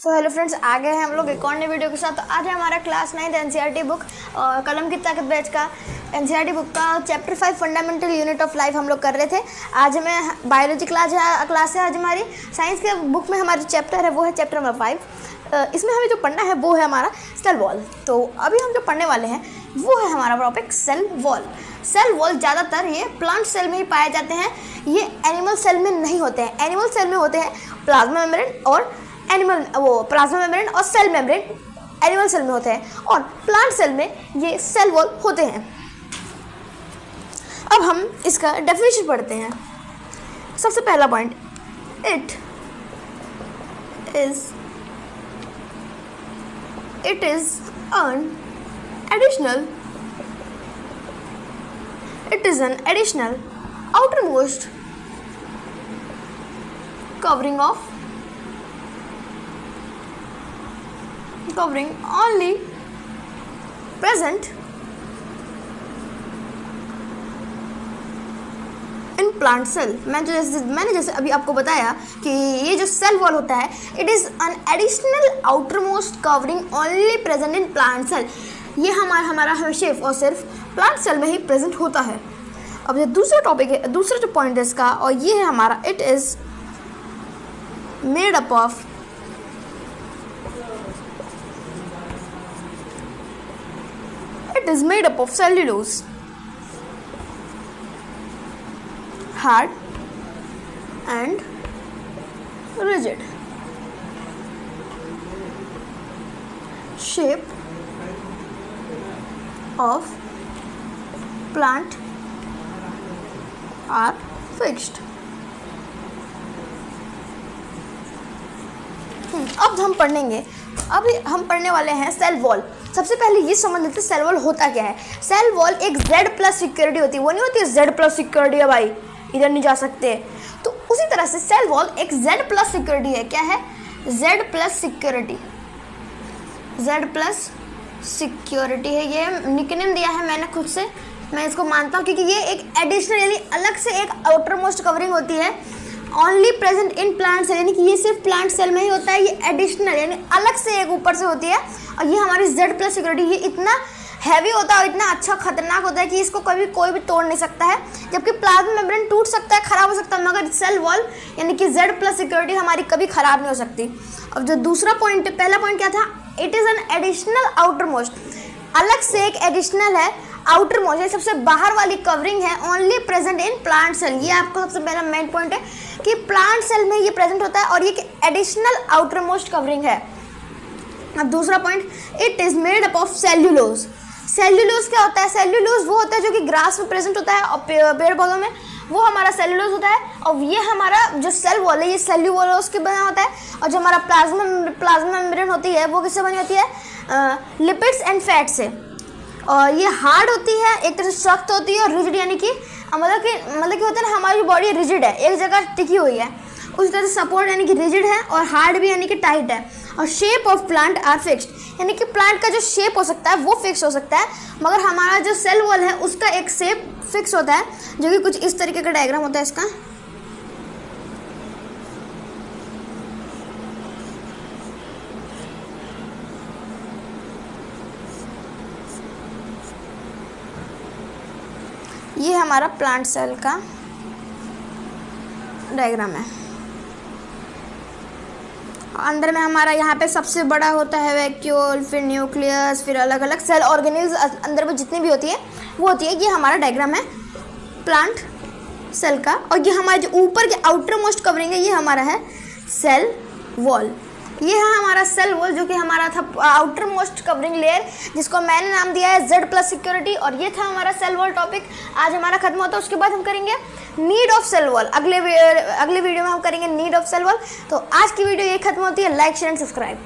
So hello friends, आ गए हैं हम लोग एक और नई वीडियो के साथ। तो आज है हमारा क्लास 9 एनसीईआरटी बुक कलम की ताकत बैच का एनसीईआरटी बुक का chapter 5 fundamental unit of life हम लोग कर रहे थे। आज हमें बायोलॉजी क्लास है आज हमारी। साइंस के बुक में हमारा चैप्टर है वो है चैप्टर नंबर 5। इसमें हमें जो पढ़ना है वो है हमारा सेल वॉल। तो अभी हम जो पढ़ने वाले हैं वो है हमारा topic cell wall. Cell wall ज़्यादातर ये प्लांट सेल में ही पाए जाते हैं, ये एनिमल सेल में नहीं होते हैं। एनिमल सेल में होते हैं प्लाज्मा मेम्ब्रेन और प्लाज्मा मेम्ब्रेन और सेल मेम्ब्रेन एनिमल सेल में होते हैं, और प्लांट सेल में ये सेल वॉल होते हैं। अब हम इसका डेफिनेशन पढ़ते हैं। सबसे पहला point, it is an additional outermost covering only present in plant cell। मैंने जैसे अभी आपको बताया कि ये जो सेल वॉल होता है, it is an additional outermost covering only present in plant cell. ये हमारा सिर्फ और सिर्फ प्लांट सेल में ही प्रेजेंट होता है। अब ये दूसरा टॉपिक है, दूसरा जो पॉइंट है इसका, और ये है हमारा it is made up of cellulose, hard and rigid, shape of plant are fixed। अब हम पढ़ने वाले हैं सेल वॉल। सबसे पहले ये समझ लेते हैं सेल वॉल होता क्या है। सेल वॉल एक Z+ सिक्योरिटी होती है, वो नहीं होती है Z+ सिक्योरिटी है भाई, इधर नहीं जा सकते। तो उसी तरह से सेल वॉल एक Z+ सिक्योरिटी है। क्या है? Z+ सिक्योरिटी, Z+ सिक्योरिटी है। ये निकनेम दिया है मैंने खुद से, मैं इसको मानता हूँ, क्योंकि ये एक एडिशनल यानी अलग से एक आउटर मोस्ट कवरिंग होती है, only present in plant cell, यानी कि ये सिर्फ प्लांट सेल में ही होता है। ये एडिशनल यानी अलग से एक ऊपर से होती है, और ये हमारी Z+ सिक्योरिटी। ये इतना हैवी होता है और इतना अच्छा खतरनाक होता है कि इसको कभी कोई भी तोड़ नहीं सकता है। जबकि प्लाज्मा मेम्ब्रेन टूट सकता है, खराब हो सकता है, मगर सेल वॉल यानी कि Z+ सिक्योरिटी हमारी कभी खराब नहीं हो सकती। अब जो दूसरा पॉइंट, पहला पॉइंट क्या था? It is an additional outer most, अलग से एक एडिशनल है आउटर मोस्ट, सबसे बाहर वाली कवरिंग है, only present in plant cell. ये आपको सबसे पहला मेन पॉइंट है कि प्लांट सेल में ये प्रेजेंट होता है और ये एडिशनल आउटर मोस्ट कवरिंग है। अब दूसरा point, it is made up of cellulose. Cellulose क्या होता है? सेल्यूलोज वो होता है जो कि ग्रास में प्रेजेंट होता है और पेड़ पौधों में, वो हमारा सेल्यूलोज होता है। और ये हमारा जो सेल वॉल है ये सेल्यूलोज के बना होता है। और जो हमारा प्लाज्मा मेम्ब्रेन होती है वो किससे बनी होती है? लिपिड्स एंड फैट से। और ये हार्ड होती है, एक तरह से सख्त होती है, और रिजिड यानी कि मतलब कि होता है ना, हमारी बॉडी रिजिड है, एक जगह टिकी हुई है। उसी तरह से सपोर्ट यानी कि रिजिड है, और हार्ड भी यानी कि टाइट है। और shape of plant are fixed, यानी कि प्लांट का जो शेप हो सकता है वो फिक्स हो सकता है, मगर हमारा जो सेल वॉल है उसका एक शेप फिक्स होता है, जो कि कुछ इस तरीके का डायग्राम होता है इसका। ये हमारा प्लांट सेल का डायग्राम है। अंदर में हमारा यहाँ पे सबसे बड़ा होता है वैक्यूल, फिर न्यूक्लियस, फिर अलग अलग सेल ऑर्गेनिल्स अंदर में जितनी भी होती है वो होती है। ये हमारा डायग्राम है प्लांट सेल का। और ये हमारा जो ऊपर के आउटर मोस्ट कवरिंग है ये हमारा है सेल वॉल। ये है हमारा सेल वॉल, जो कि हमारा था आउटर मोस्ट कवरिंग लेयर, जिसको मैंने नाम दिया है Z+ सिक्योरिटी। और ये था हमारा सेल वॉल टॉपिक। आज हमारा खत्म होता है, उसके बाद हम करेंगे नीड ऑफ सेल वॉल। अगले वीडियो में हम करेंगे नीड ऑफ सेल वॉल। तो आज की वीडियो ये खत्म होती है। Like, share and subscribe.